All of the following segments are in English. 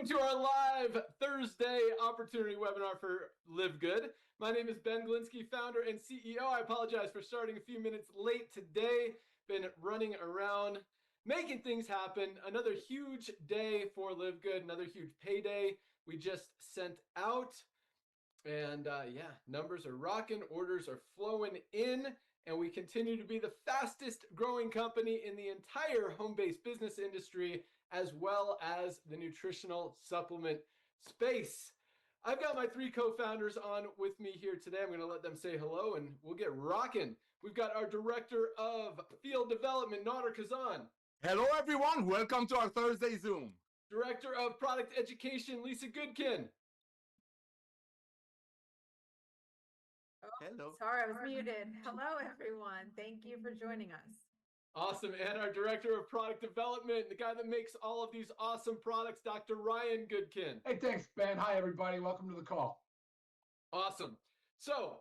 Welcome to our live Thursday opportunity webinar for Live Good. My name is Ben Glinsky, founder and CEO. I apologize for starting a few minutes late today. Been running around, making things happen. Another huge day for Live Good, another huge payday we just sent out. And yeah, numbers are rocking, orders are flowing in, and we continue to be the fastest growing company in the entire home-based business industry, as well as the nutritional supplement space. I've got my three co-founders on with me here today. I'm going to let them say hello and we'll get rocking. We've got our Director of Field Development, Nader Kazan. Hello, everyone. Welcome to our Thursday Zoom. Director of Product Education, Lisa Goodkin. Hello. Sorry, I was muted. Hello, everyone. Thank you for joining us. Awesome. And our Director of Product Development, the guy that makes all of these awesome products, Dr. Ryan Goodkin. Hey, thanks, Ben. Hi, everybody. Welcome to the call. Awesome. So,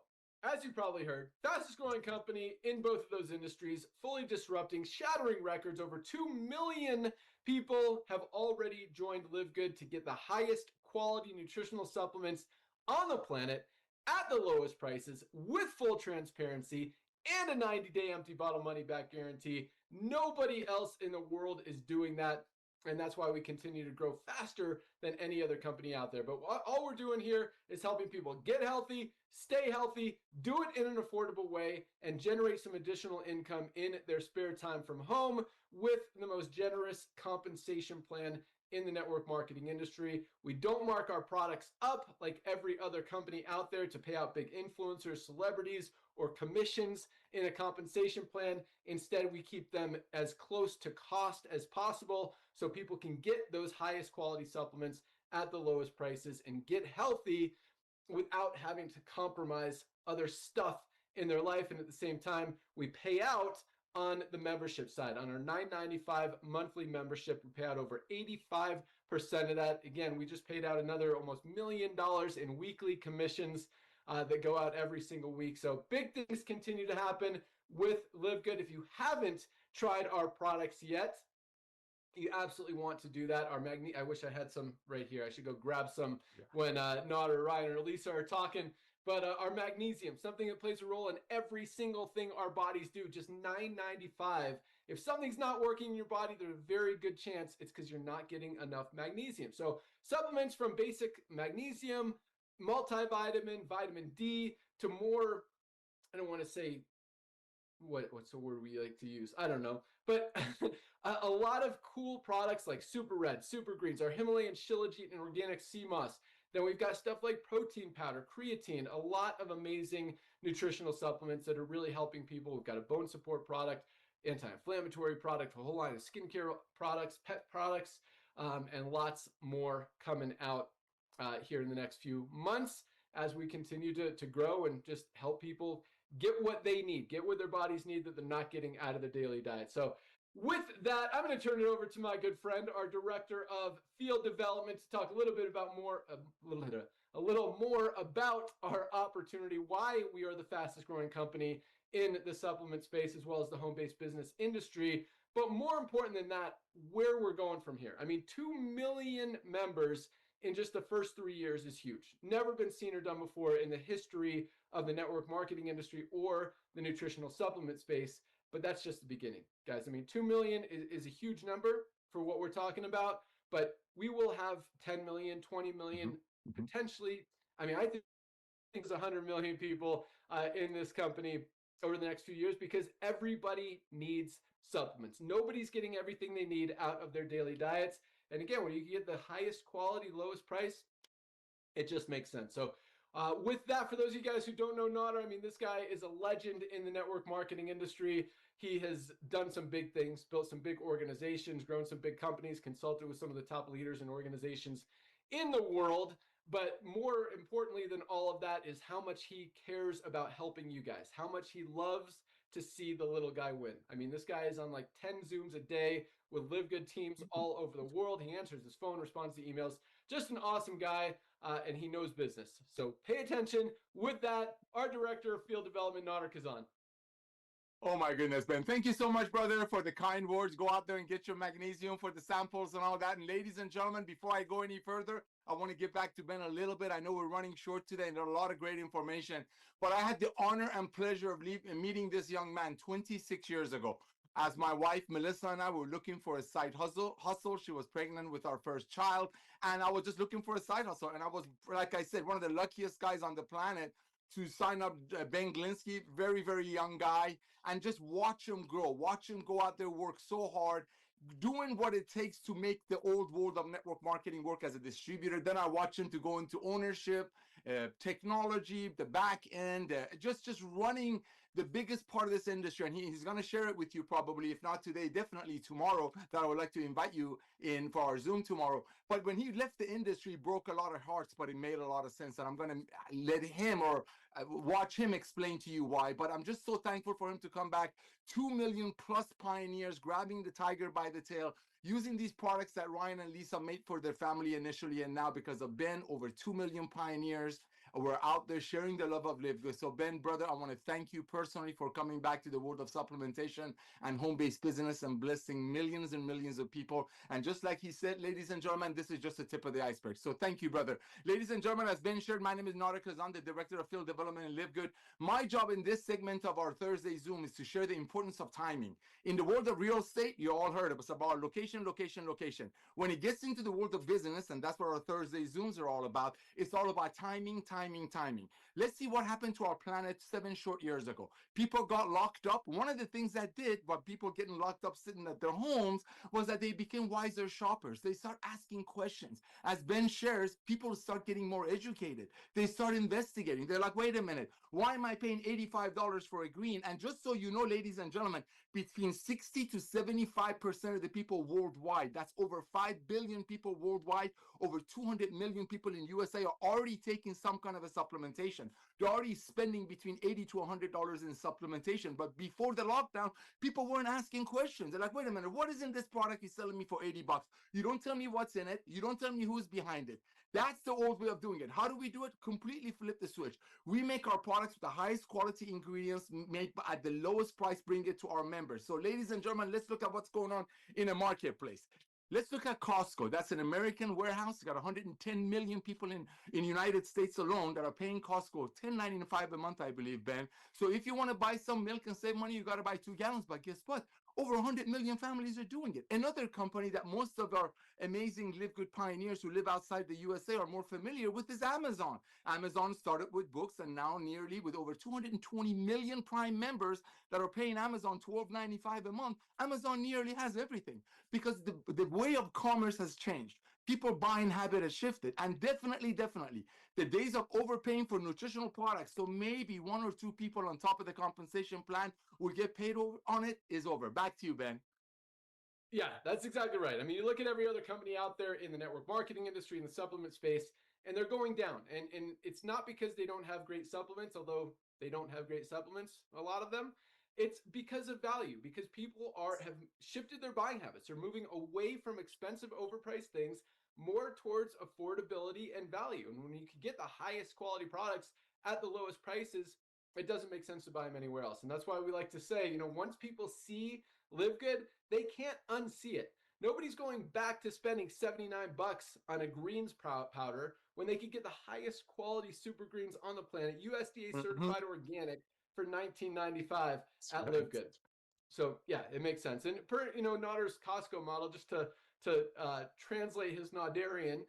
as you probably heard, fastest growing company in both of those industries, fully disrupting, shattering records. Over 2 million people have already joined Live Good to get the highest quality nutritional supplements on the planet at the lowest prices with full transparency and a 90-day empty bottle money back guarantee. Nobody else in the world is doing that. And that's why we continue to grow faster than any other company out there. But all we're doing here is helping people get healthy, stay healthy, do it in an affordable way, and generate some additional income in their spare time from home with the most generous compensation plan in the network marketing industry. We don't mark our products up like every other company out there to pay out big influencers, celebrities, or commissions in a compensation plan. Instead, we keep them as close to cost as possible so people can get those highest quality supplements at the lowest prices and get healthy without having to compromise other stuff in their life. And at the same time, we pay out on the membership side. On our $9.95 monthly membership, we pay out over 85% of that. Again, we just paid out another almost $1 million in weekly commissions that go out every single week. So big things continue to happen with Live Good. If you haven't tried our products yet, you absolutely want to do that. Our I wish I had some right here. I should go grab some when Nader, Ryan, or Lisa are talking. But our magnesium, something that plays a role in every single thing our bodies do, just $9.95. If something's not working in your body, there's a very good chance it's because you're not getting enough magnesium. So supplements from basic magnesium, multivitamin, vitamin D, to more, I don't want to say, what's the word we like to use? I don't know. But a lot of cool products like Super Red, Super Greens, our Himalayan Shilajit and organic sea moss. Then we've got stuff like protein powder, creatine, a lot of amazing nutritional supplements that are really helping people. We've got a bone support product, anti-inflammatory product, a whole line of skincare products, pet products, and lots more coming out here in the next few months as we continue to grow and just help people get what they need, get what their bodies need that they're not getting out of their daily diet. So with that, I'm going to turn it over to my good friend, our Director of Field Development, to talk a little more about our opportunity, why we are the fastest growing company in the supplement space, as well as the home-based business industry. But more important than that, where we're going from here. I mean, 2 million members in just the first 3 years is huge. Never been seen or done before in the history of the network marketing industry or the nutritional supplement space. But that's just the beginning, guys. I mean, 2 million is a huge number for what we're talking about, but we will have 10 million, 20 million, potentially. I mean, I think there's 100 million people in this company over the next few years because everybody needs supplements. Nobody's getting everything they need out of their daily diets. And again, when you get the highest quality, lowest price, it just makes sense. So with that, for those of you guys who don't know Nader, I mean, this guy is a legend in the network marketing industry. He has done some big things, built some big organizations, grown some big companies, consulted with some of the top leaders and organizations in the world. But more importantly than all of that is how much he cares about helping you guys, how much he loves to see the little guy win. I mean, this guy is on like 10 Zooms a day with Live Good teams all over the world. He answers his phone, responds to emails. Just an awesome guy, and he knows business. So pay attention. With that, our Director of Field Development, Nader Kazan. Oh my goodness, Ben. Thank you so much, brother, for the kind words. Go out there and get your magnesium for the samples and all that. And ladies and gentlemen, before I go any further, I want to get back to Ben a little bit. I know we're running short today and there's a lot of great information, but I had the honor and pleasure of meeting this young man 26 years ago. As my wife, Melissa, and I were looking for a side hustle. She was pregnant with our first child, and I was just looking for a side hustle. And I was, like I said, one of the luckiest guys on the planet to sign up Ben Glinsky, very, very young guy, and just watch him grow, watch him go out there, work so hard, doing what it takes to make the old world of network marketing work as a distributor. Then I watch him to go into ownership, technology, the back end, just running the biggest part of this industry. And he's going to share it with you probably, if not today, definitely tomorrow, that I would like to invite you in for our Zoom tomorrow. But when he left the industry, broke a lot of hearts, but it made a lot of sense. And I'm going to let him or watch him explain to you why. But I'm just so thankful for him to come back. 2 million plus pioneers grabbing the tiger by the tail, using these products that Ryan and Lisa made for their family initially, and now because of Ben, over 2 million pioneers we're out there sharing the love of Live Good. So Ben, brother, I want to thank you personally for coming back to the world of supplementation and home-based business and blessing millions and millions of people. And just like he said, ladies and gentlemen, this is just the tip of the iceberg. So thank you, brother. Ladies and gentlemen, as Ben shared, my name is Nader Kazan, the Director of Field Development in Live Good. My job in this segment of our Thursday Zoom is to share the importance of timing. In the world of real estate, you all heard it. It's about location, location, location. When it gets into the world of business, and that's what our Thursday Zooms are all about, it's all about timing, timing. Let's see what happened to our planet 7 short years ago. People got locked up. One of the things that did, but people getting locked up sitting at their homes, was that they became wiser shoppers. They start asking questions. As Ben shares, people start getting more educated. They start investigating. They're like, wait a minute, why am I paying $85 for a green? And just so you know, ladies and gentlemen, between 60 to 75% of the people worldwide, that's over 5 billion people worldwide, over 200 million people in USA are already taking some kind of a supplementation. They're already spending between $80 to $100 in supplementation. But before the lockdown, people weren't asking questions. They're like, wait a minute, what is in this product you're selling me for $80? You don't tell me what's in it. You don't tell me who's behind it. That's the old way of doing it. How do we do it? Completely flip the switch. We make our products with the highest quality ingredients made at the lowest price, bring it to our members. So ladies and gentlemen, let's look at what's going on in a marketplace. Let's look at Costco. That's an American warehouse. It's got 110 million people in United States alone that are paying Costco $10.95 a month, I believe, Ben. So if you want to buy some milk and save money, you got to buy 2 gallons. But guess what? Over 100 million families are doing it. Another company that most of our amazing Live Good pioneers who live outside the USA are more familiar with is Amazon. Amazon started with books and now nearly with over 220 million Prime members that are paying Amazon $12.95 a month. Amazon nearly has everything because the way of commerce has changed. People buying habit has shifted, and definitely, the days of overpaying for nutritional products, so maybe 1 or 2 people on top of the compensation plan will get paid on it, is over. Back to you, Ben. Yeah, that's exactly right. I mean, you look at every other company out there in the network marketing industry, in the supplement space, and they're going down. And it's not because they don't have great supplements, although they don't have great supplements, a lot of them. It's because of value, because people have shifted their buying habits. They're moving away from expensive, overpriced things more towards affordability and value. And when you can get the highest quality products at the lowest prices, it doesn't make sense to buy them anywhere else. And that's why we like to say, once people see Live Good, they can't unsee it. Nobody's going back to spending 79 bucks on a greens powder when they could get the highest quality super greens on the planet, USDA certified organic, for $19.95 at Live Good. So yeah, it makes sense. And per Nader's Costco model, just to translate his Nadarian,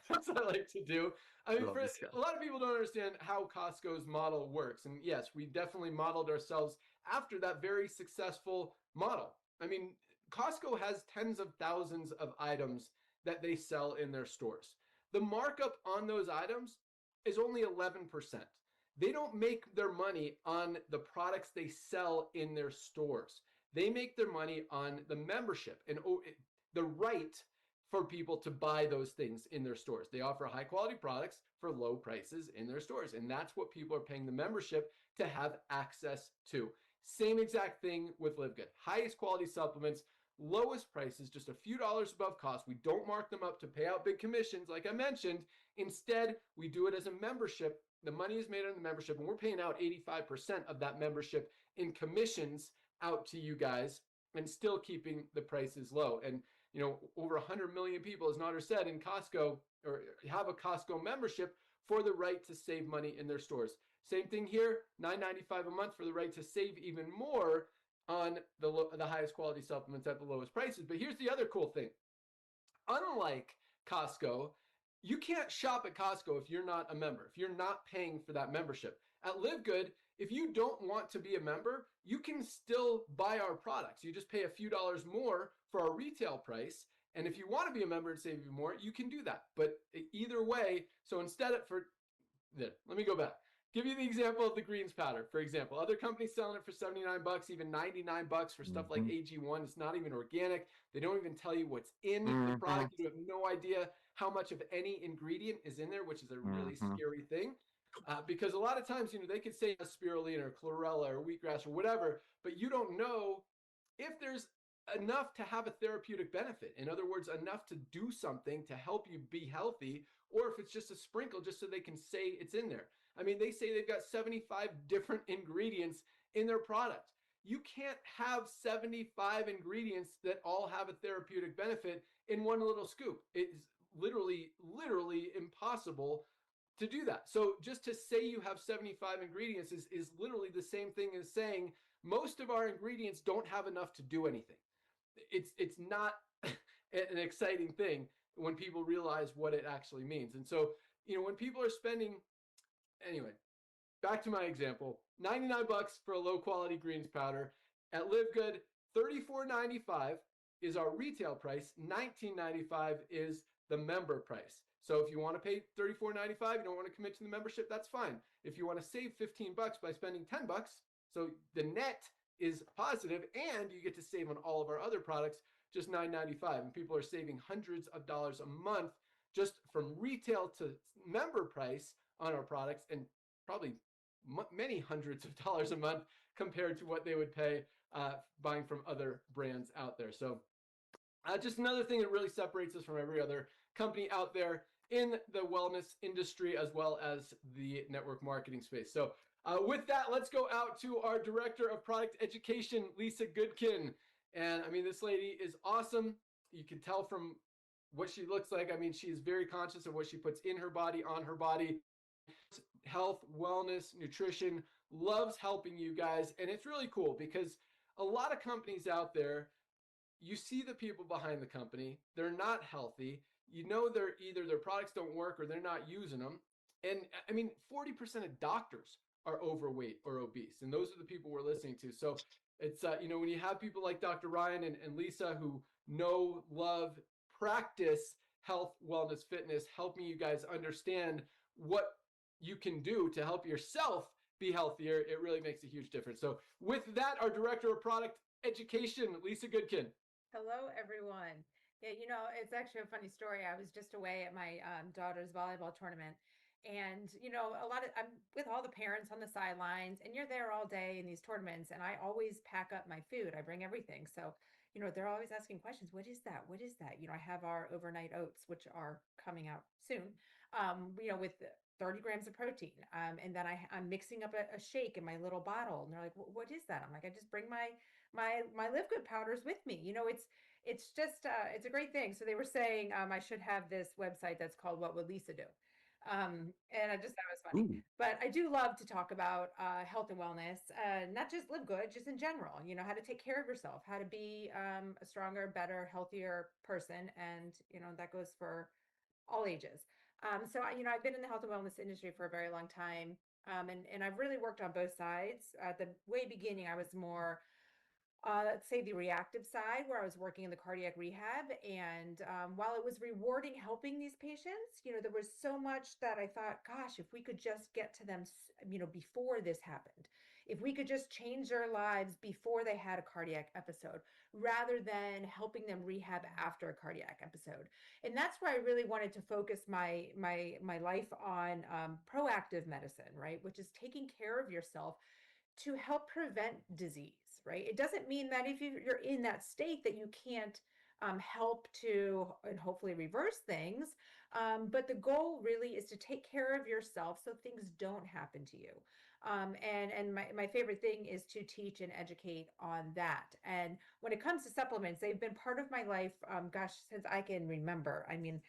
that's what I like to do. I mean, a lot of people don't understand how Costco's model works. And yes, we definitely modeled ourselves after that very successful model. I mean, Costco has tens of thousands of items that they sell in their stores. The markup on those items is only 11%. They don't make their money on the products they sell in their stores. They make their money on the membership and the right for people to buy those things in their stores. They offer high quality products for low prices in their stores. And that's what people are paying the membership to have access to. Same exact thing with Live Good. Highest quality supplements, lowest prices, just a few dollars above cost. We don't mark them up to pay out big commissions, like I mentioned. Instead, we do it as a membership. The money is made on the membership, and we're paying out 85% of that membership in commissions out to you guys and still keeping the prices low. And, you know, over 100 million people, as Nader said, in Costco or have a Costco membership for the right to save money in their stores. Same thing here, $9.95 a month for the right to save even more on the highest quality supplements at the lowest prices. But here's the other cool thing. Unlike Costco, you can't shop at Costco if you're not a member, if you're not paying for that membership. At Live Good, if you don't want to be a member, you can still buy our products. You just pay a few dollars more for our retail price. And if you want to be a member and save even more, you can do that. But either way, so instead of let me go back. Give you the example of the greens powder, for example. Other companies selling it for 79 bucks, even 99 bucks for stuff like AG1. It's not even organic. They don't even tell you what's in the product. You have no idea how much of any ingredient is in there, which is a really scary thing. Because a lot of times, you know, they could say spirulina or chlorella or wheatgrass or whatever, but you don't know if there's enough to have a therapeutic benefit. In other words, enough to do something to help you be healthy, or if it's just a sprinkle just so they can say it's in there. I mean, they say they've got 75 different ingredients in their product. You can't have 75 ingredients that all have a therapeutic benefit in one little scoop. It's literally impossible to do that. So just to say you have 75 ingredients is literally the same thing as saying most of our ingredients don't have enough to do anything. It's not an exciting thing when people realize what it actually means. And so, you know, when people are spending, anyway, back to my example, 99 bucks for a low quality greens powder at Live Good, $34.95 is our retail price, $19.95 is the member price. So if you want to pay $34.95, you don't want to commit to the membership, that's fine. If you want to save 15 bucks by spending 10 bucks, so the net is positive and you get to save on all of our other products, just $9.95. And people are saving hundreds of dollars a month just from retail to member price on our products, and probably many hundreds of dollars a month compared to what they would pay buying from other brands out there. So just another thing that really separates us from every other company out there in the wellness industry as well as the network marketing space. So with that, let's go out to our Director of Product Education, Lisa Goodkin. And I mean, this lady is awesome. You can tell from what she looks like. I mean, she is very conscious of what she puts in her body, on her body. Health, wellness, nutrition, loves helping you guys. And it's really cool because a lot of companies out there, you see the people behind the company, they're not healthy. You know, they're either their products don't work or they're not using them. And I mean, 40% of doctors are overweight or obese. And those are the people we're listening to. So it's, you know, when you have people like Dr. Ryan and Lisa who know, love, practice health, wellness, fitness, helping you guys understand what you can do to help yourself be healthier, it really makes a huge difference. So with that, our Director of Product Education, Lisa Goodkin. Hello, everyone. Yeah, you know, it's actually a funny story. I was just away at my daughter's volleyball tournament. And, you know, I'm with all the parents on the sidelines, and you're there all day in these tournaments. And I always pack up my food. I bring everything. So, you know, they're always asking questions. What is that? What is that? You know, I have our overnight oats, which are coming out soon, you know, with 30 grams of protein. And then I'm mixing up a shake in my little bottle. And they're like, what is that? I'm like, I just bring my Live Good powders with me. You know, it's just, it's a great thing. So they were saying I should have this website that's called What Would Lisa Do? And I just thought it was funny. Ooh. But I do love to talk about health and wellness, not just Live Good, just in general, you know, how to take care of yourself, how to be a stronger, better, healthier person. And, you know, that goes for all ages. So, you know, I've been in the health and wellness industry for a very long time. And I've really worked on both sides. At the way beginning, I was more let's say the reactive side, where I was working in the cardiac rehab. And while it was rewarding helping these patients, you know, there was so much that I thought, gosh, if we could just get to them, you know, before this happened, if we could just change their lives before they had a cardiac episode, rather than helping them rehab after a cardiac episode. And that's where I really wanted to focus my life on proactive medicine, right? Which is taking care of yourself to help prevent disease, right? It doesn't mean that if you're in that state that you can't help to and hopefully reverse things, But the goal really is to take care of yourself so things don't happen to you. And my favorite thing is to teach and educate on that. And when it comes to supplements, they've been part of my life, gosh, since I can remember. I mean,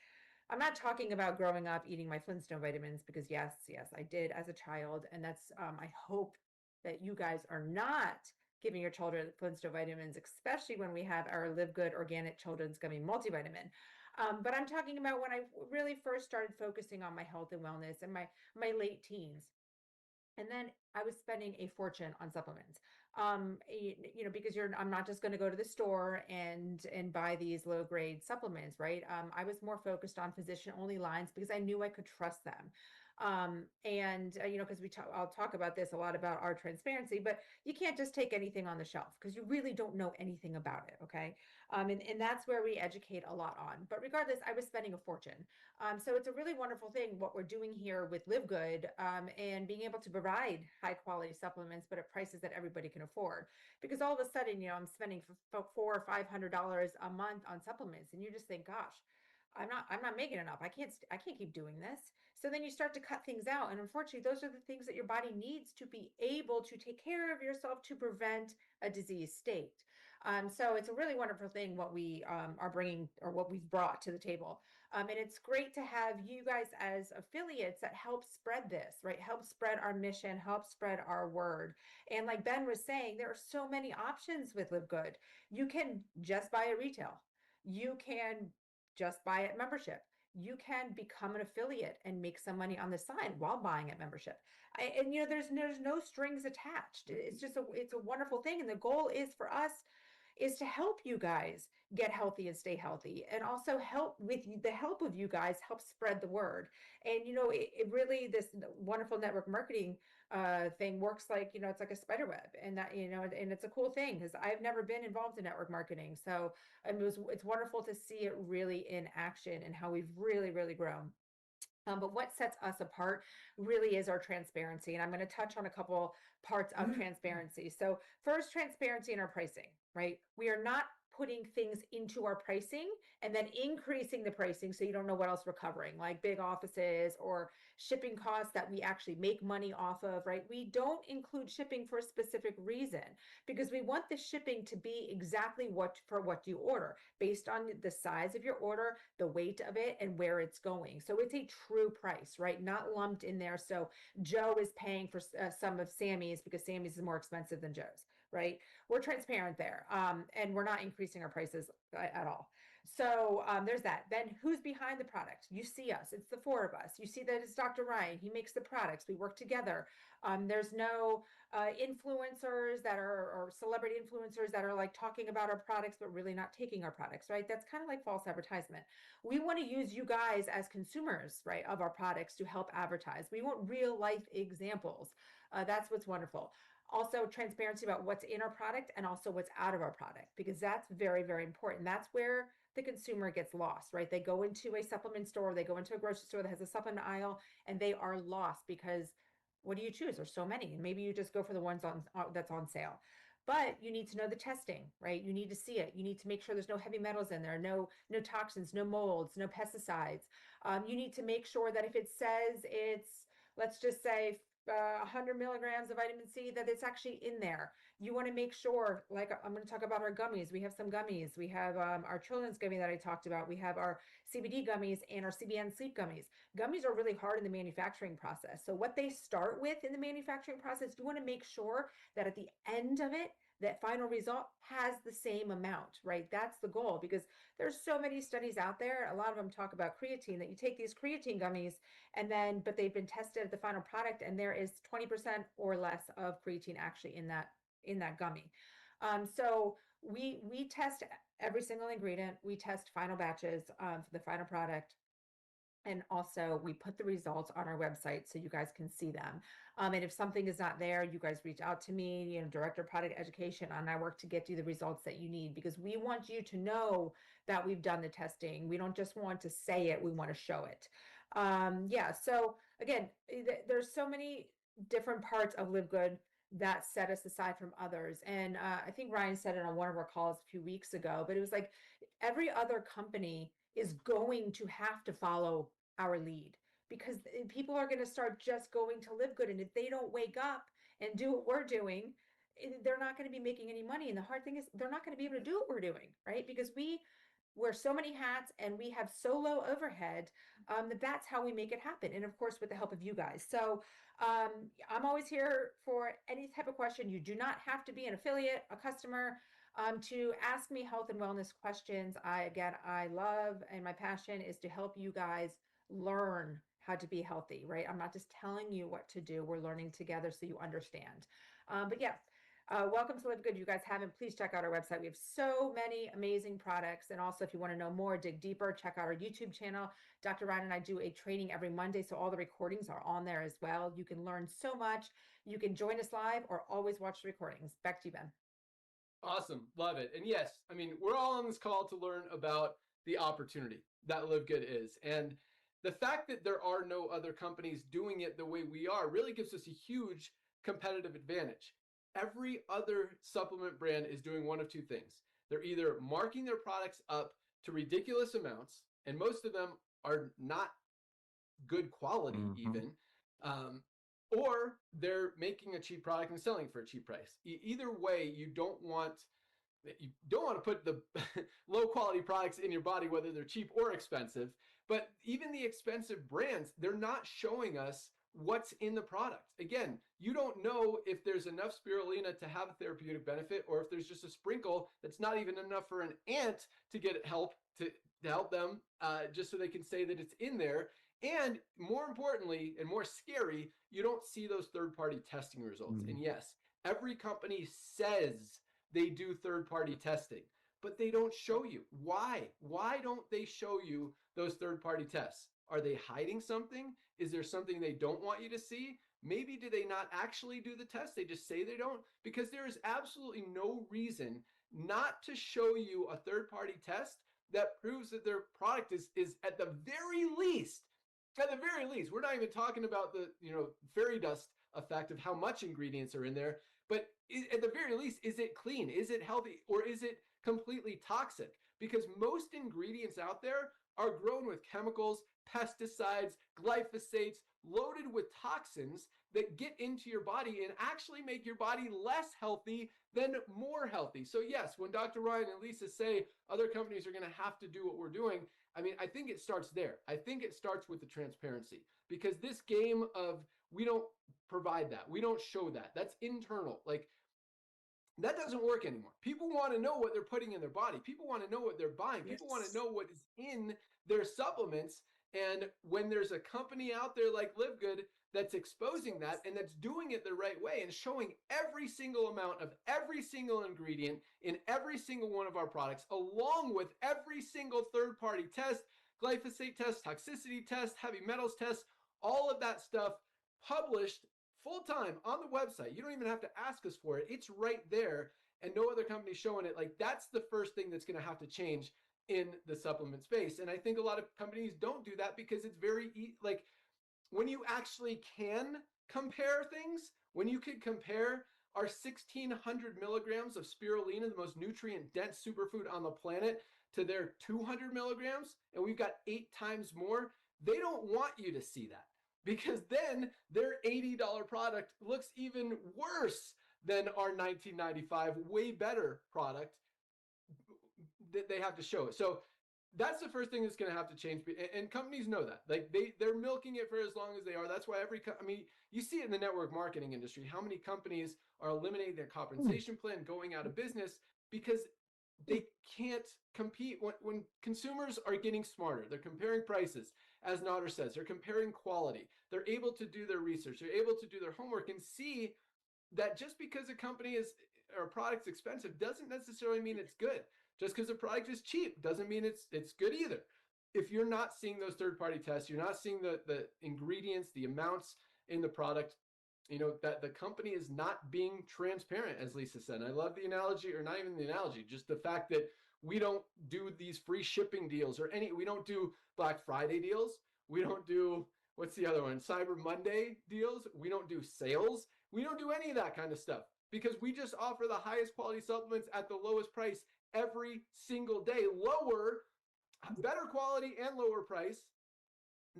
I'm not talking about growing up eating my Flintstone vitamins because yes, I did as a child. And that's, I hope that you guys are not giving your children Flintstone vitamins, especially when we have our Live Good Organic Children's Gummy Multivitamin. But I'm talking about when I really first started focusing on my health and wellness in my late teens. And then I was spending a fortune on supplements. Because I'm not just going to go to the store and buy these low grade supplements, right? I was more focused on physician only lines because I knew I could trust them. Because I'll talk about this a lot about our transparency, but you can't just take anything on the shelf because you really don't know anything about it. Okay. And that's where we educate a lot on. But regardless, I was spending a fortune. So it's a really wonderful thing what we're doing here with Live Good, and being able to provide high quality supplements, but at prices that everybody can afford. Because all of a sudden, I'm spending $400 or $500 a month on supplements, and you just think, gosh, I'm not making enough. I can't keep doing this. So then you start to cut things out, and unfortunately, those are the things that your body needs to be able to take care of yourself to prevent a disease state. So it's a really wonderful thing what we are bringing or what we've brought to the table. And it's great to have you guys as affiliates that help spread this, right? Help spread our mission, help spread our word. And like Ben was saying, there are so many options with Live Good. You can just buy a retail. You can just buy at membership. You can become an affiliate and make some money on the side while buying at membership. There's no strings attached. It's a wonderful thing. And the goal is for us is to help you guys get healthy and stay healthy, and also help with the help of you guys help spread the word. And it really, this wonderful network marketing thing works like, it's like a spider web, and that, and it's a cool thing because I've never been involved in network marketing. So it's wonderful to see it really in action and how we've really grown. But what sets us apart really is our transparency. And I'm going to touch on a couple parts of transparency. So first, transparency in our pricing, right? We are not putting things into our pricing and then increasing the pricing so you don't know what else we're covering, like big offices or shipping costs that we actually make money off of, right? We don't include shipping for a specific reason because we want the shipping to be exactly what you order based on the size of your order, the weight of it, and where it's going. So it's a true price, right? Not lumped in there. So Joe is paying for some of Sammy's because Sammy's is more expensive than Joe's, right? We're transparent there, and we're not increasing our prices at all. So there's that. Then who's behind the product? You see us. It's the four of us. You see that it's Dr. Ryan. He makes the products. We work together. There's no influencers that are, or celebrity influencers that are like talking about our products but really not taking our products, right? That's kind of like false advertisement. We want to use you guys as consumers, right, of our products to help advertise. We want real life examples. That's what's wonderful. Also, transparency about what's in our product and also what's out of our product, because that's very important. That's where the consumer gets lost, right? They go into a supplement store, they go into a grocery store that has a supplement aisle, and they are lost because what do you choose? There's so many. And maybe you just go for the ones that's on sale. But you need to know the testing, right? You need to see it. You need to make sure there's no heavy metals in there, no toxins, no molds, no pesticides. You need to make sure that if it says it's, let's just say 100 milligrams of vitamin C, that it's actually in there. You want to make sure, like I'm going to talk about our gummies. We have some gummies. We have our children's gummy that I talked about. We have our CBD gummies and our CBN sleep gummies. Gummies are really hard in the manufacturing process. So what they start with in the manufacturing process, you want to make sure that at the end of it, that final result has the same amount, right? That's the goal, because there's so many studies out there. A lot of them talk about creatine, that you take these creatine gummies but they've been tested at the final product and there is 20% or less of creatine actually in that gummy. So we test every single ingredient. We test final batches of the final product. And also we put the results on our website so you guys can see them. And if something is not there, you guys reach out to me, Director of Product Education, and I work to get you the results that you need, because we want you to know that we've done the testing. We don't just want to say it, we want to show it. So again, there's so many different parts of Live Good that set us aside from others. And I think Ryan said it on one of our calls a few weeks ago, but it was like every other company is going to have to follow our lead, because people are going to start just going to Live Good. And if they don't wake up and do what we're doing, they're not going to be making any money. And the hard thing is they're not going to be able to do what we're doing, right? Because we wear so many hats and we have so low overhead, that that's how we make it happen. And of course, with the help of you guys. So I'm always here for any type of question. You do not have to be an affiliate, a customer, to ask me health and wellness questions. I love, and my passion is to help you guys learn how to be healthy, right? I'm not just telling you what to do. We're learning together so you understand. But yeah, welcome to Live Good. You guys haven't, please check out our website. We have so many amazing products. And also, if you want to know more, dig deeper, check out our YouTube channel. Dr. Ryan and I do a training every Monday, so all the recordings are on there as well. You can learn so much. You can join us live or always watch the recordings. Back to you, Ben. Awesome. Love it. And yes, I mean, we're all on this call to learn about the opportunity that Live Good is. And the fact that there are no other companies doing it the way we are really gives us a huge competitive advantage. Every other supplement brand is doing one of two things. They're either marking their products up to ridiculous amounts, and most of them are not good quality even, or they're making a cheap product and selling for a cheap price. Either way, you don't want to put the low quality products in your body, whether they're cheap or expensive. But even the expensive brands, they're not showing us what's in the product. Again, you don't know if there's enough spirulina to have a therapeutic benefit, or if there's just a sprinkle that's not even enough for an ant to get help to help them, just so they can say that it's in there. And more importantly, and more scary, you don't see those third-party testing results. And yes, every company says they do third-party testing, but they don't show you. Why? Why don't they show you those third-party tests? Are they hiding something? Is there something they don't want you to see? Maybe do they not actually do the test? They just say they don't? Because there is absolutely no reason not to show you a third-party test that proves that their product is at the very least, we're not even talking about the fairy dust effect of how much ingredients are in there, but at the very least, is it clean? Is it healthy? Or is it completely toxic? Because most ingredients out there are grown with chemicals, pesticides, glyphosates, loaded with toxins that get into your body and actually make your body less healthy than more healthy. So yes, when Dr. Ryan and Lisa say other companies are going to have to do what we're doing, I mean, I think it starts there. I think it starts with the transparency, because this game of we don't provide that, we don't show that, that's internal. Like, that doesn't work anymore. People want to know what they're putting in their body. People want to know what they're buying. People want to know what is in their supplements. And when there's a company out there like Live Good that's exposing that and that's doing it the right way and showing every single amount of every single ingredient in every single one of our products, along with every single third-party test, glyphosate test, toxicity test, heavy metals test, all of that stuff published full-time on the website. You don't even have to ask us for it. It's right there, and no other company showing it. Like, that's the first thing that's going to have to change in the supplement space. And I think a lot of companies don't do that because it's very like, when you actually can compare things, when you can compare our 1,600 milligrams of spirulina, the most nutrient dense superfood on the planet, to their 200 milligrams, and we've got 8 times more, they don't want you to see that, because then their $80 product looks even worse than our $19.95 way better product that they have to show it. So that's the first thing that's going to have to change. And companies know that. Like, they're milking it for as long as they are. That's why I mean, you see it in the network marketing industry, how many companies are eliminating their compensation plan, going out of business, because they can't compete. When consumers are getting smarter, they're comparing prices, as Nader says, they're comparing quality, they're able to do their research, they're able to do their homework and see that just because a company or a product's expensive doesn't necessarily mean it's good. Just because the product is cheap doesn't mean it's good either. If you're not seeing those third-party tests, you're not seeing the ingredients, the amounts in the product, that the company is not being transparent, as Lisa said. And I love the analogy, or not even the analogy, just the fact that we don't do these free shipping deals we don't do Black Friday deals. We don't do, what's the other one? Cyber Monday deals. We don't do sales. We don't do any of that kind of stuff, because we just offer the highest quality supplements at the lowest price every single day. Better quality and lower price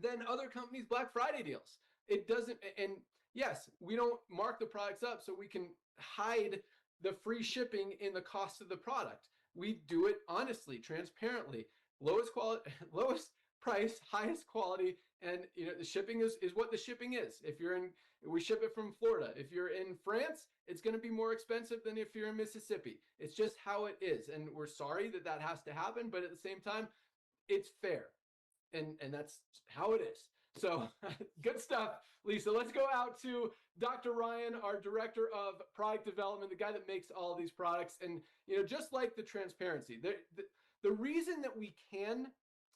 than other companies' Black Friday deals. It doesn't, and yes, we don't mark the products up so we can hide the free shipping in the cost of the product. We do it honestly, transparently, lowest quality, lowest price, highest quality, and the shipping is what the shipping is. If you're in, we ship it from Florida. If you're in France, it's going to be more expensive than if you're in Mississippi. It's just how it is, and we're sorry that that has to happen, but at the same time, it's fair, and that's how it is. So good stuff, Lisa. Let's go out to Dr. Ryan, our director of product development, the guy that makes all of these products. And just like the transparency, the reason that we can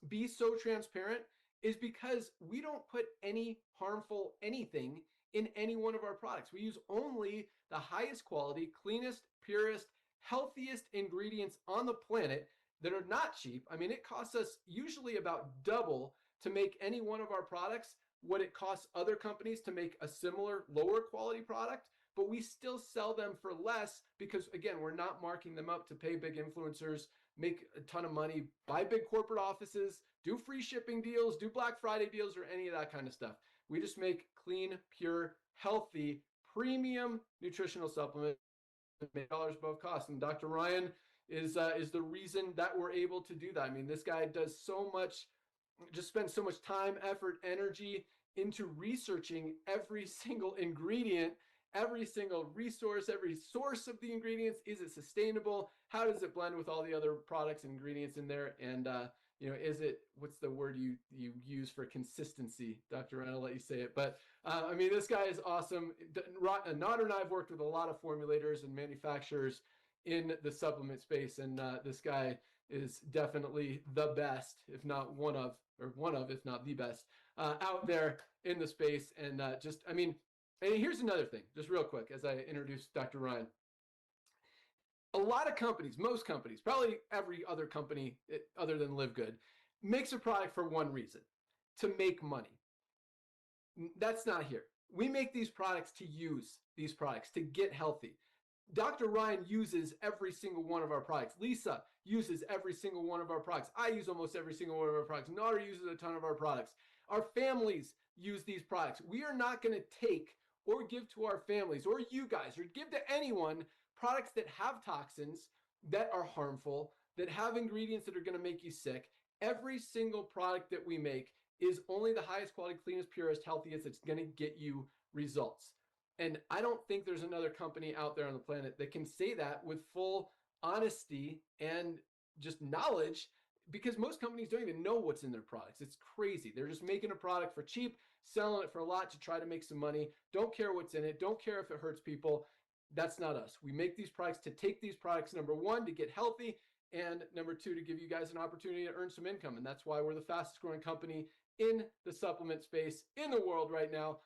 be so transparent is because we don't put any harmful anything in any one of our products. We use only the highest quality, cleanest, purest, healthiest ingredients on the planet that are not cheap. I mean, it costs us usually about double to make any one of our products what it costs other companies to make a similar lower quality product, but we still sell them for less because, again, we're not marking them up to pay big influencers, make a ton of money, buy big corporate offices, do free shipping deals, do Black Friday deals, or any of that kind of stuff. We just make clean, pure, healthy, premium nutritional supplements dollars above cost. And Dr. Ryan is the reason that we're able to do that. I mean, this guy does so much, just spends so much time, effort, energy into researching every single ingredient, every single resource, every source of the ingredients. Is it sustainable? How does it blend with all the other products and ingredients in there? And is it, what's the word you use for consistency? Dr. Ryan, I'll let you say it. But I mean, this guy is awesome. Nader and I have worked with a lot of formulators and manufacturers in the supplement space, and this guy is definitely the best, if not one of, if not the best, out there in the space. And and here's another thing, just real quick, as I introduce Dr. Ryan. A lot of companies, most companies, probably every other company other than Live Good, makes a product for one reason: to make money. That's not here. We make these products to use these products, to get healthy. Dr. Ryan uses every single one of our products. Lisa uses every single one of our products. I use almost every single one of our products. Nader uses a ton of our products. Our families use these products. We are not going to take or give to our families or you guys or give to anyone products that have toxins, that are harmful, that have ingredients that are going to make you sick. Every single product that we make is only the highest quality, cleanest, purest, healthiest. It's going to get you results. And I don't think there's another company out there on the planet that can say that with full honesty and just knowledge, because most companies don't even know what's in their products. It's crazy. They're just making a product for cheap, selling it for a lot to try to make some money, don't care what's in it, don't care if it hurts people. That's not us. We make these products to take these products, number one, to get healthy, and number two, to give you guys an opportunity to earn some income. And that's why we're the fastest growing company in the supplement space in the world right now.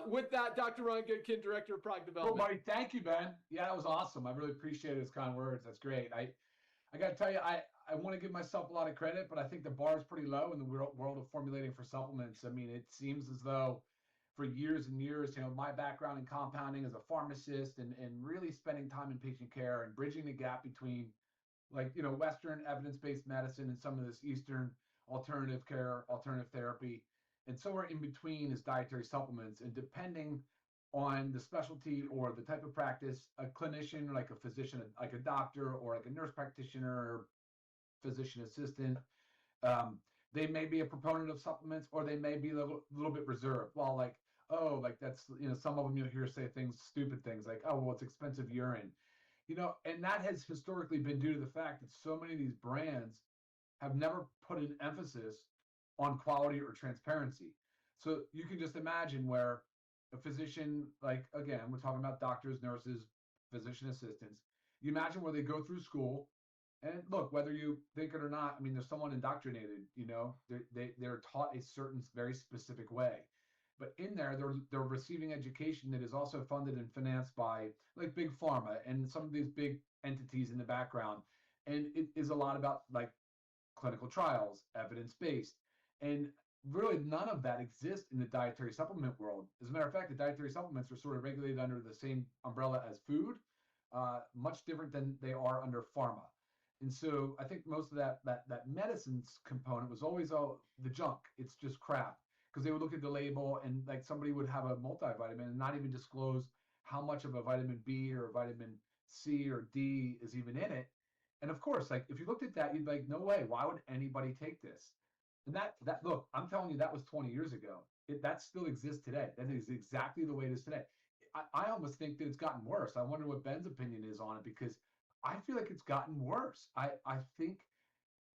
With that, Dr. Ron Goodkin, Director of Product Development. Well, buddy, thank you, Ben. Yeah, that was awesome. I really appreciate his kind words. That's great. I got to tell you, I want to give myself a lot of credit, but I think the bar is pretty low in the world of formulating for supplements. I mean, it seems as though for years and years, my background in compounding as a pharmacist and really spending time in patient care and bridging the gap between Western evidence-based medicine and some of this Eastern alternative care, alternative therapy. And somewhere in between is dietary supplements. And depending on the specialty or the type of practice, a clinician, like a physician, like a doctor, or like a nurse practitioner or physician assistant, they may be a proponent of supplements, or they may be a little bit reserved. Well, that's, some of them you'll hear say stupid things like, oh, well, it's expensive urine, and that has historically been due to the fact that so many of these brands have never put an emphasis on quality or transparency. So you can just imagine where a physician, again, we're talking about doctors, nurses, physician assistants. You imagine where they go through school, and look, whether you think it or not, I mean, there's someone indoctrinated, they're taught a certain very specific way. But in there, they're receiving education that is also funded and financed by like big pharma and some of these big entities in the background. And it is a lot about clinical trials, evidence-based. And really none of that exists in the dietary supplement world. As a matter of fact, the dietary supplements are sort of regulated under the same umbrella as food, much different than they are under pharma. And so I think most of that medicines component was always the junk. It's just crap. because they would look at the label and like somebody would have a multivitamin and not even disclose how much of a vitamin B or vitamin C or D is even in it. And of course, like if you looked at that, you'd be like, no way, why would anybody take this? And that look, I'm telling you, that was 20 years ago. That still exists today. That is exactly the way it is today. I almost think that it's gotten worse. I wonder what Ben's opinion is on it, because I feel like it's gotten worse. I think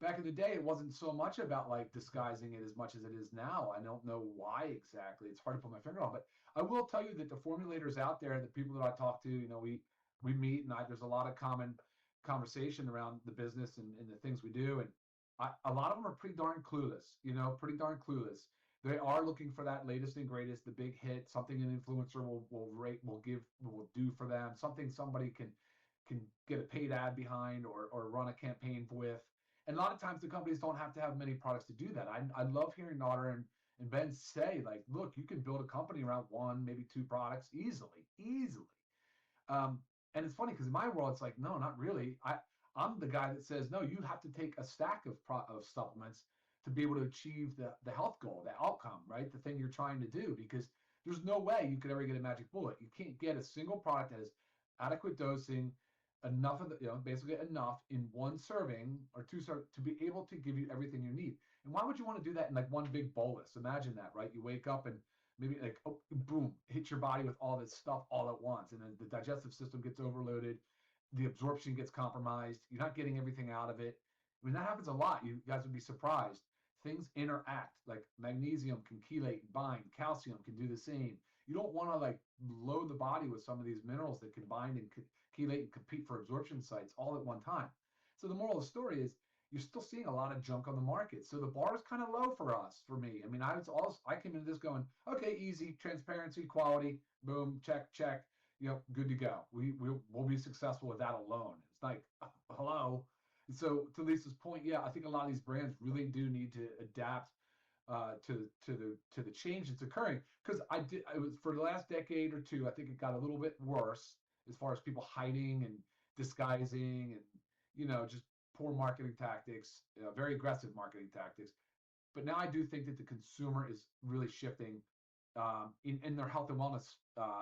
back in the day, it wasn't so much about like disguising it as much as it is now. I don't know why exactly. It's hard to put my finger on, but I will tell you that the formulators out there, the people that I talk to, you know, we meet and there's a lot of common conversation around the business and the things we do. And a lot of them are pretty darn clueless, you know, pretty darn clueless. They are looking for that latest and greatest, the big hit, something an influencer will do for them, something somebody can get a paid ad behind or run a campaign with. And a lot of times the companies don't have to have many products to do that. I love hearing Nader and Ben say, like, look, you can build a company around one, maybe two products easily. And it's funny because in my world, it's like, no, not really. I'm the guy that says, no, you have to take a stack of supplements to be able to achieve the health goal, the outcome, right? The thing you're trying to do, because there's no way you could ever get a magic bullet. You can't get a single product that has adequate dosing, enough of the, you know, basically enough in one serving or two to be able to give you everything you need. And why would you want to do that in like one big bolus? Imagine that, right? You wake up and maybe like, oh, boom, hit your body with all this stuff all at once. And then the digestive system gets overloaded. The absorption gets compromised. You're not getting everything out of it. I mean, that happens a lot. You guys would be surprised. Things interact, like magnesium can chelate and bind. Calcium can do the same. You don't want to like load the body with some of these minerals that can bind and chelate and compete for absorption sites all at one time. So the moral of the story is you're still seeing a lot of junk on the market. So the bar is kind of low for me. I mean, I came into this going, okay, easy, transparency, quality, boom, check, you know, good to go. We'll be successful with that alone. It's like, hello. And so to Lisa's point, yeah, I think a lot of these brands really do need to adapt to the change that's occurring. Because it was for the last decade or two, I think it got a little bit worse as far as people hiding and disguising and, you know, just poor marketing tactics, very aggressive marketing tactics. But now I do think that the consumer is really shifting in their health and wellness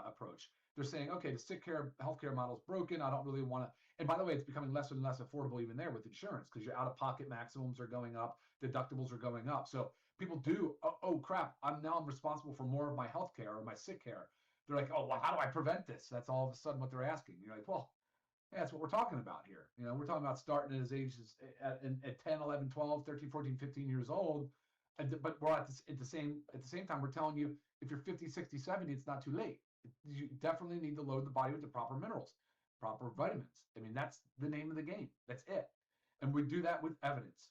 approach. They're saying, okay, the sick care healthcare model is broken. I don't really want to. And by the way, it's becoming less and less affordable even there with insurance, because your out-of-pocket maximums are going up, deductibles are going up. So people do, oh crap, I'm responsible for more of my healthcare or my sick care. They're like, oh, well, how do I prevent this? That's all of a sudden what they're asking. You're like, well, yeah, that's what we're talking about here. You know, we're talking about starting at ages at 10, 11, 12, 13, 14, 15 years old. But we're at the same time, we're telling you, if you're 50, 60, 70, it's not too late. You definitely need to load the body with the proper minerals, proper vitamins. I mean, that's the name of the game. That's it. And we do that with evidence.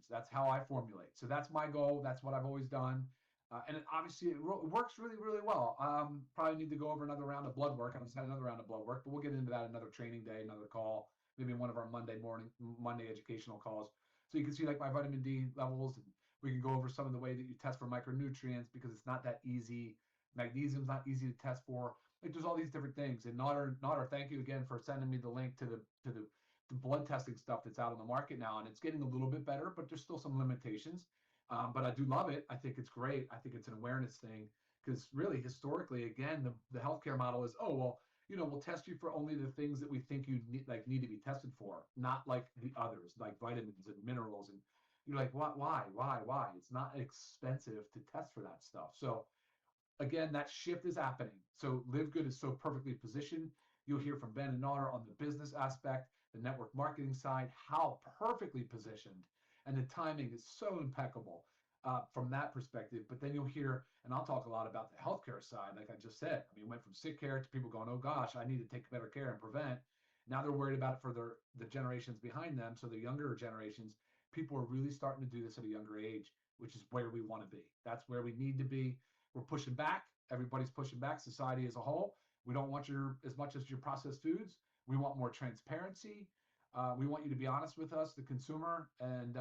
That's how I formulate. So that's my goal. That's what I've always done. And obviously it works really, really well. Probably need to go over another round of blood work. I just had another round of blood work, but we'll get into that another training day, another call, maybe in one of our Monday educational calls. So you can see like my vitamin D levels, and we can go over some of the way that you test for micronutrients, because it's not that easy. Magnesium's not easy to test for. Like there's all these different things. And Nader, thank you again for sending me the link to the blood testing stuff that's out on the market now. And it's getting a little bit better, but there's still some limitations. But I do love it. I think it's great. I think it's an awareness thing, because really historically, again, the healthcare model is, oh, well, you know, we'll test you for only the things that we think you need to be tested for, not like the others, like vitamins and minerals. And you're like, what? Why? It's not expensive to test for that stuff. So again, that shift is happening. So Live Good is so perfectly positioned. You'll hear from Ben and Nader on the business aspect, the network marketing side, how perfectly positioned. And the timing is so impeccable from that perspective. But then you'll hear, and I'll talk a lot about the healthcare side, like I just said. I mean, it went from sick care to people going, oh gosh, I need to take better care and prevent. Now they're worried about it for the generations behind them. So the younger generations, people are really starting to do this at a younger age, which is where we want to be. That's where we need to be. We're pushing back. Everybody's pushing back, society as a whole. We don't want as much as your processed foods. We want more transparency. We want you to be honest with us, the consumer, and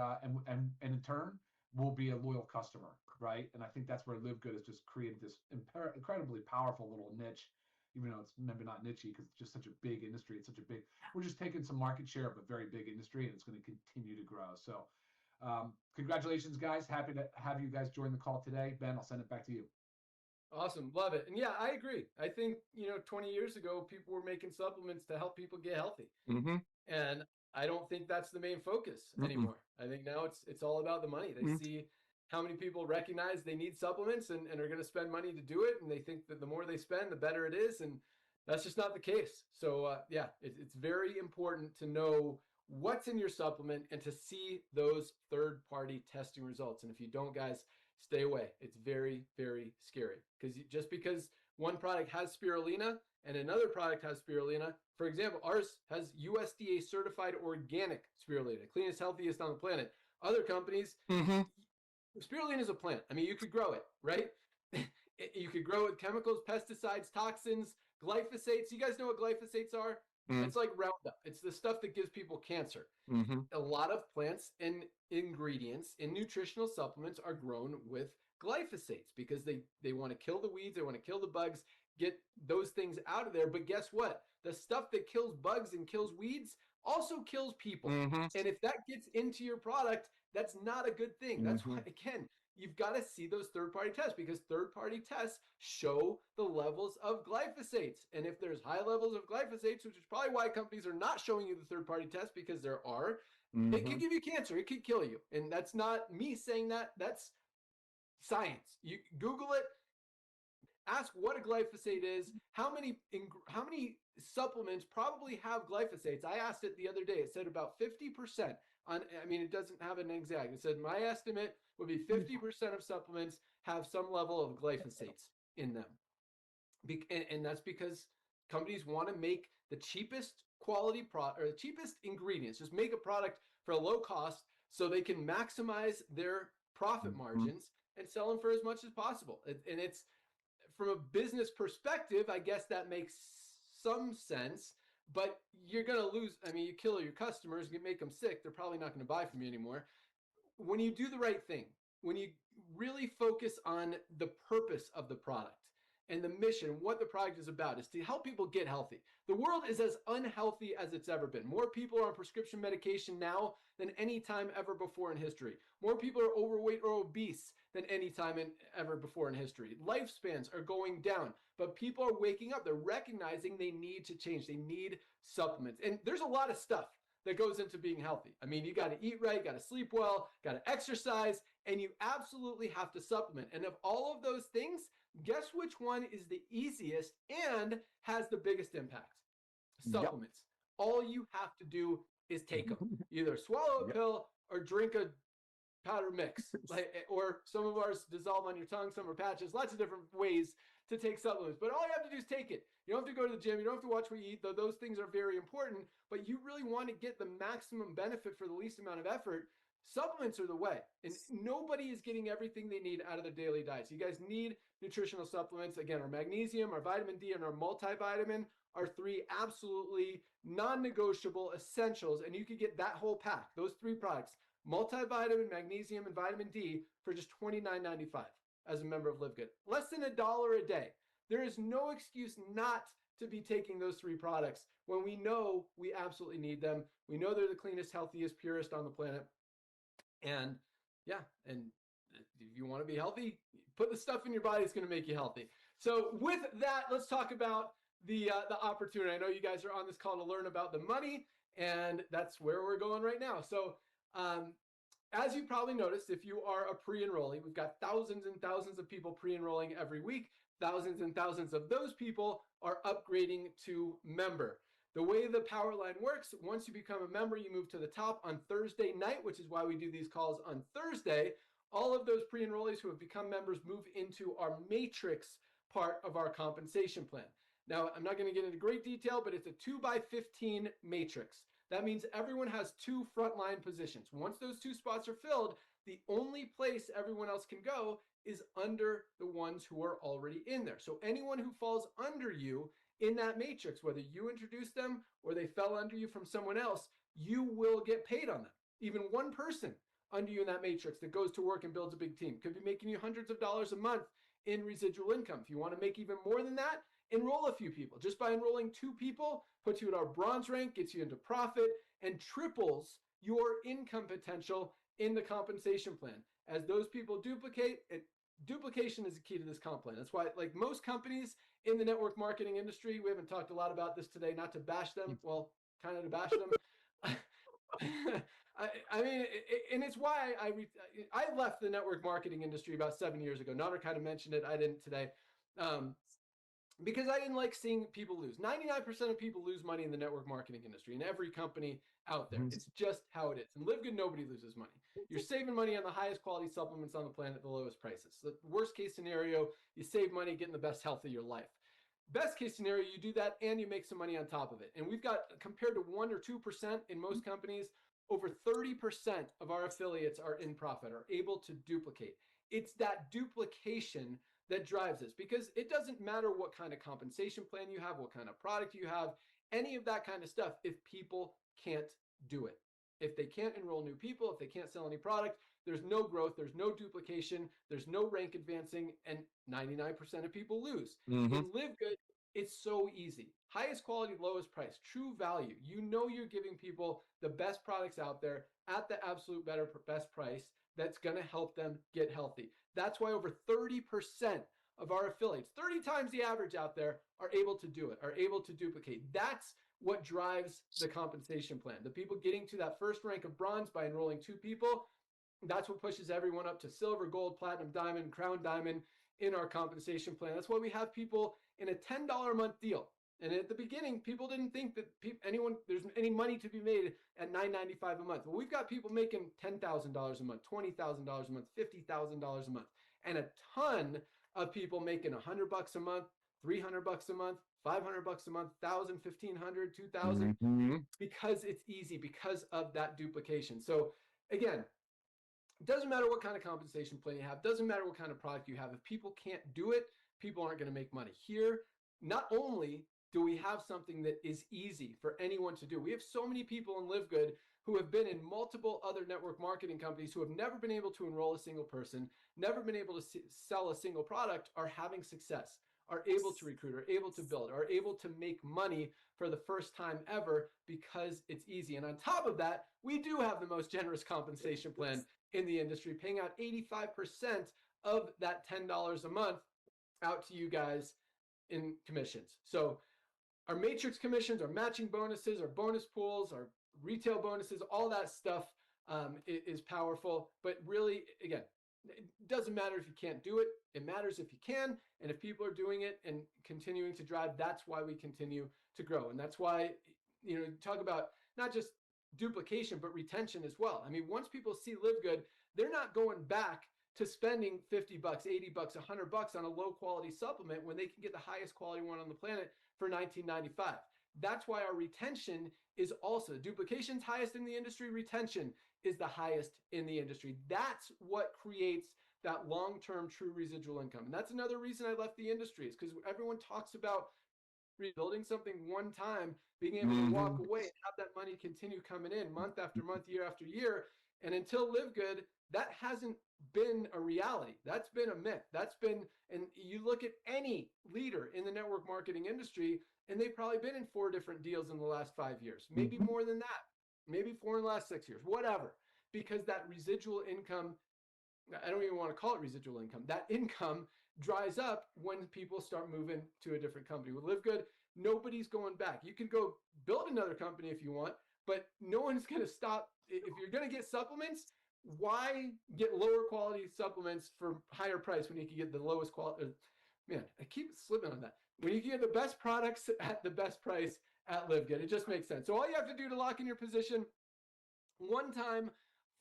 in turn, we'll be a loyal customer, right? And I think that's where Live Good has just created this incredibly powerful little niche, even though it's maybe not niche because it's just such a big industry. We're just taking some market share of a very big industry, and it's going to continue to grow. So Congratulations, guys. Happy to have you guys join the call today. Ben, I'll send it back to you. Awesome. Love it. And yeah, I agree. I think, 20 years ago, people were making supplements to help people get healthy. Mm-hmm. And I don't think that's the main focus anymore. I think now it's all about the money. They see how many people recognize they need supplements and are going to spend money to do it. And they think that the more they spend, the better it is. And that's just not the case. So yeah, it's very important to know what's in your supplement and to see those third-party testing results. And if you don't, guys, stay away. It's very, very scary, because just because one product has spirulina and another product has spirulina, for example, ours has USDA certified organic spirulina, cleanest, healthiest on the planet. Other companies, spirulina is a plant. I mean, you could grow it, right? You could grow it with chemicals, pesticides, toxins, glyphosates. You guys know what glyphosates are? It's like Roundup. It's the stuff that gives people cancer. A lot of plants and ingredients in nutritional supplements are grown with glyphosates because they want to kill the weeds, they want to kill the bugs, get those things out of there. But guess what? The stuff that kills bugs and kills weeds also kills people. And if that gets into your product, that's not a good thing. That's why, again, you've got to see those third-party tests, because third-party tests show the levels of glyphosates. And if there's high levels of glyphosates, which is probably why companies are not showing you the third-party tests, because there are, it could give you cancer. It could kill you. And that's not me saying that. That's science. You Google it. Ask what a glyphosate is. How many supplements probably have glyphosates? I asked it the other day. It said about 50%. It doesn't have an exact. It said my estimate would be 50% of supplements have some level of glyphosates in them. And that's because companies want to make the cheapest quality product, or the cheapest ingredients. Just make a product for a low cost so they can maximize their profit margins and sell them for as much as possible. And it's, from a business perspective, I guess that makes some sense, but you're going to lose. I mean, you kill your customers, you make them sick. They're probably not going to buy from you anymore. When you do the right thing, when you really focus on the purpose of the product and the mission, what the product is about, is to help people get healthy. The world is as unhealthy as it's ever been. More people are on prescription medication now than any time ever before in history. More people are overweight or obese than any time ever before in history. Lifespans are going down, but people are waking up. They're recognizing they need to change. They need supplements. And there's a lot of stuff that goes into being healthy. I mean, you got to eat right, got to sleep well, got to exercise, and you absolutely have to supplement. And of all of those things, guess which one is the easiest and has the biggest impact? Supplements. All you have to do is take them. Either swallow a pill or drink a powder mix, or some of ours dissolve on your tongue, some are patches, lots of different ways to take supplements. But all you have to do is take it. You don't have to go to the gym. You don't have to watch what you eat, though those things are very important. But you really want to get the maximum benefit for the least amount of effort. Supplements are the way. And nobody is getting everything they need out of their daily diets. You guys need nutritional supplements. Again, our magnesium, our vitamin D, and our multivitamin are three absolutely non-negotiable essentials. And you could get that whole pack, those three products, multivitamin, magnesium, and vitamin D, for just $29.95 as a member of Live Good. Less than $1 a day. There is no excuse not to be taking those three products when we know we absolutely need them. We know they're the cleanest, healthiest, purest on the planet. And yeah, and if you want to be healthy, put the stuff in your body that's going to make you healthy. So with that, let's talk about the opportunity. I know you guys are on this call to learn about the money, and that's where we're going right now. So as you probably noticed, if you are a pre-enrollee, we've got thousands and thousands of people pre-enrolling every week. Thousands and thousands of those people are upgrading to member. The way the power line works, once you become a member, you move to the top on Thursday night, which is why we do these calls on Thursday. All of those pre-enrollees who have become members move into our matrix part of our compensation plan. Now, I'm not going to get into great detail, but it's a 2x15 matrix. That means everyone has two frontline positions. Once those two spots are filled, the only place everyone else can go is under the ones who are already in there. So anyone who falls under you in that matrix, whether you introduced them or they fell under you from someone else, you will get paid on them. Even one person under you in that matrix that goes to work and builds a big team could be making you hundreds of dollars a month in residual income. If you want to make even more than that, enroll a few people. Just by enrolling 2 people, puts you at our bronze rank, gets you into profit, and triples your income potential in the compensation plan. As those people duplicate, duplication is the key to this comp plan. That's why, like most companies in the network marketing industry, we haven't talked a lot about this today, not to bash them, well, kind of to bash them. I mean, and it's why I left the network marketing industry about 7 years ago. Nader kind of mentioned it. I didn't today. Because I didn't like seeing people lose. 99% of people lose money in the network marketing industry, in every company out there. It's just how it is. And Live Good, nobody loses money. You're saving money on the highest quality supplements on the planet at the lowest prices. The worst case scenario, you save money getting the best health of your life. Best case scenario, you do that and you make some money on top of it. And we've got, compared to 1 or 2% in most companies, over 30% of our affiliates are in profit, are able to duplicate. It's that duplication that drives this, because it doesn't matter what kind of compensation plan you have, what kind of product you have, any of that kind of stuff, if people can't do it. If they can't enroll new people, if they can't sell any product, there's no growth, there's no duplication, there's no rank advancing, and 99% of people lose. In Live Good, it's so easy. Highest quality, lowest price, true value. You know you're giving people the best products out there at the absolute best price that's going to help them get healthy. That's why over 30% of our affiliates, 30 times the average out there, are able to do it, are able to duplicate. That's what drives the compensation plan. The people getting to that first rank of bronze by enrolling 2 people, that's what pushes everyone up to silver, gold, platinum, diamond, crown diamond in our compensation plan. That's why we have people in a $10 a month deal. And at the beginning, people didn't think that there's any money to be made at $9.95 a month. Well, we've got people making $10,000 a month, $20,000 a month, $50,000 a month, and a ton of people making $100 a month, $300 a month, $500 a month, $1,000, $1,500, $2,000, because it's easy, because of that duplication. So again, it doesn't matter what kind of compensation plan you have, doesn't matter what kind of product you have. If people can't do it, people aren't going to make money. Here, not only do we have something that is easy for anyone to do, we have so many people in Live Good who have been in multiple other network marketing companies who have never been able to enroll a single person, never been able to sell a single product, are having success, are able to recruit, are able to build, are able to make money for the first time ever because it's easy. And on top of that, we do have the most generous compensation plan in the industry, paying out 85% of that $10 a month out to you guys in commissions. So our matrix commissions, our matching bonuses, our bonus pools, our retail bonuses, all that stuff is powerful. But really, again, it doesn't matter if you can't do it. It matters if you can. And if people are doing it and continuing to drive, that's why we continue to grow. And that's why, you talk about not just duplication, but retention as well. I mean, once people see Live Good, they're not going back to spending $50, $80, $100 on a low quality supplement when they can get the highest quality one on the planet for $19.95. That's why our retention is also, duplication's highest in the industry, retention is the highest in the industry. That's what creates that long-term true residual income. And that's another reason I left the industry, is because everyone talks about rebuilding something one time, being able to walk away and have that money continue coming in month after month, year after year. And until Live Good, that hasn't been a reality. That's been a myth. That's been, and you look at any leader in the network marketing industry, and they've probably been in 4 different deals in the last 5 years, maybe more than that, maybe 4 in the last 6 years, whatever, because that residual income, I don't even want to call it residual income, that income dries up when people start moving to a different company. With Live Good, nobody's going back. You can go build another company if you want, but no one's going to stop. If you're going to get supplements, why get lower quality supplements for higher price when you can get the lowest quality? Man, I keep slipping on that. When you can get the best products at the best price at Live Good, it just makes sense. So all you have to do to lock in your position, one-time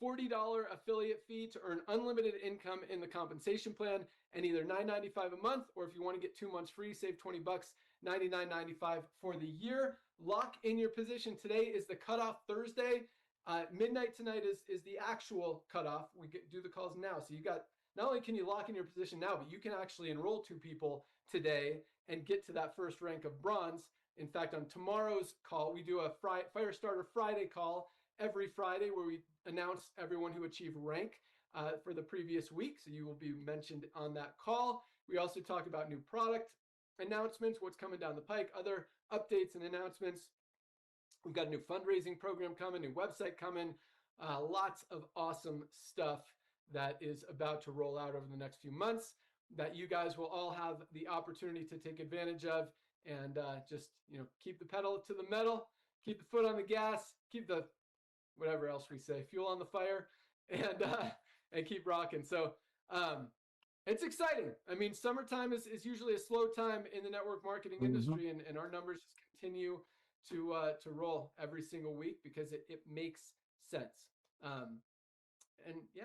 $40 affiliate fee to earn unlimited income in the compensation plan, and either $9.95 a month, or if you want to get 2 months free, save $20, $99.95 for the year. Lock in your position. Today is the cutoff Thursday. Midnight tonight is the actual cutoff. We do the calls now. So you got, not only can you lock in your position now, but you can actually enroll 2 people today and get to that first rank of bronze. In fact, on tomorrow's call, we do a Fire Starter Friday call every Friday where we announce everyone who achieved rank for the previous week. So you will be mentioned on that call. We also talk about new product announcements, what's coming down the pike, other updates and announcements. We've got a new fundraising program coming, new website coming, Lots of awesome stuff that is about to roll out over the next few months that you guys will all have the opportunity to take advantage of, and just, keep the pedal to the metal, keep the foot on the gas, keep the whatever else we say, fuel on the fire, and keep rocking. So it's exciting. I mean, summertime is usually a slow time in the network marketing industry, and our numbers just continue to roll every single week because it makes sense. And yeah,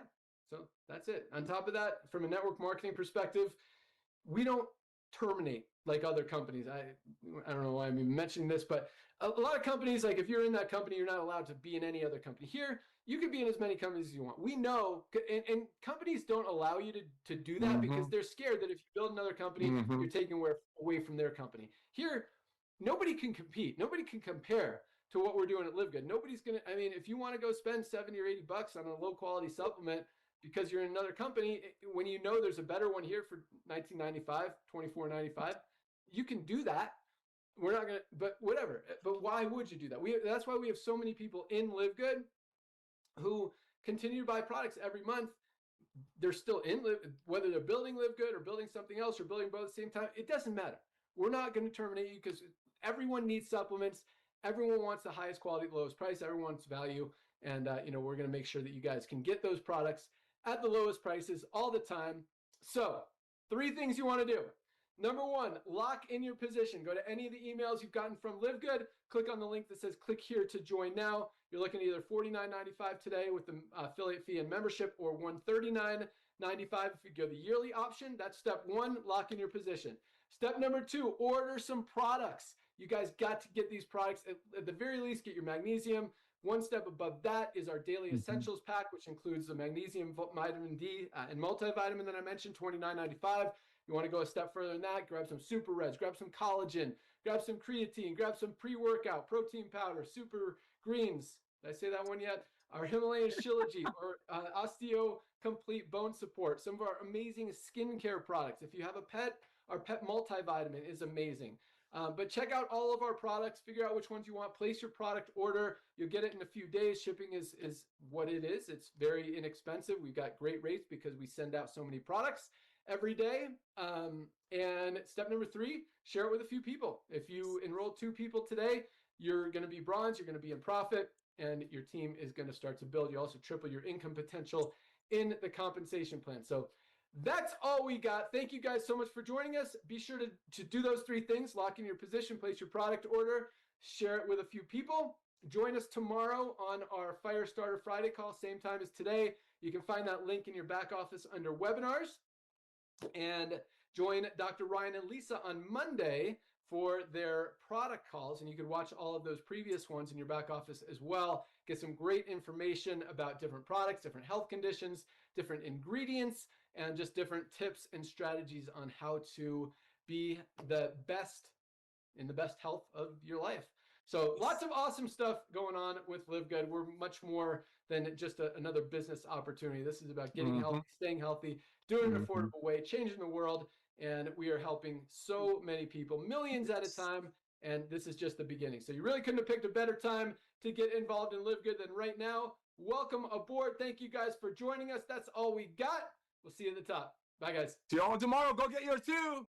so that's it. On top of that, from a network marketing perspective, we don't terminate like other companies. I don't know why I'm even mentioning this, but a lot of companies, like if you're in that company, you're not allowed to be in any other company. Here, you can be in as many companies as you want. We know, and companies don't allow you to do that because they're scared that if you build another company, you're taking away from their company. Here, nobody can compete. Nobody can compare to what we're doing at Live Good. Nobody's going to, I mean, if you want to go spend 70 or 80 bucks on a low quality supplement because you're in another company, when you know there's a better one here for $19.95, $24.95, you can do that. We're not going to, but whatever. But why would you do that? That's why we have so many people in Live Good who continue to buy products every month. They're still in Live, whether they're building Live Good or building something else or building both at the same time, it doesn't matter. We're not going to terminate you because everyone needs supplements. Everyone wants the highest quality, lowest price. Everyone wants value. And, we're going to make sure that you guys can get those products at the lowest prices all the time. So 3 things you want to do. Number 1, lock in your position. Go to any of the emails you've gotten from Live Good. Click on the link that says click here to join now. You're looking at either $49.95 today with the affiliate fee and membership, or $139.95 if you go the yearly option. That's step 1, lock in your position. Step number 2, order some products. You guys got to get these products. At the very least, get your magnesium. One step above that is our daily essentials pack, which includes the magnesium, vitamin D, and multivitamin that I mentioned, $29.95. You want to go a step further than that, grab some super reds, grab some collagen, grab some creatine, grab some pre-workout, protein powder, super greens. Did I say that one yet? Our Himalayan Shilajit, or Osteo Complete Bone Support, some of our amazing skincare products. If you have a pet, our pet multivitamin is amazing. But check out all of our products, figure out which ones you want, place your product order. You'll get it in a few days. Shipping is what it is. It's very inexpensive. We've got great rates because we send out so many products every day. And step number 3, share it with a few people. If you enroll 2 people today, you're going to be bronze, you're going to be in profit, and your team is going to start to build. You also triple your income potential in the compensation plan. So that's all we got. Thank you guys so much for joining us. Be sure to do those 3 things: lock in your position, place your product order, share it with a few people. Join us tomorrow on our Firestarter Friday call, same time as today. You can find that link in your back office under webinars. And join Dr. Ryan and Lisa on Monday for their product calls. And you can watch all of those previous ones in your back office as well. Get some great information about different products, different health conditions, different ingredients, and just different tips and strategies on how to be the best in the best health of your life. So lots of awesome stuff going on with Live Good. We're much more than just another business opportunity. This is about getting healthy, staying healthy, doing it an affordable way, changing the world. And we are helping so many people, millions at a time. And this is just the beginning. So you really couldn't have picked a better time to get involved in Live Good than right now. Welcome aboard. Thank you guys for joining us. That's all we got. We'll see you at the top. Bye, guys. See you all tomorrow. Go get yours too.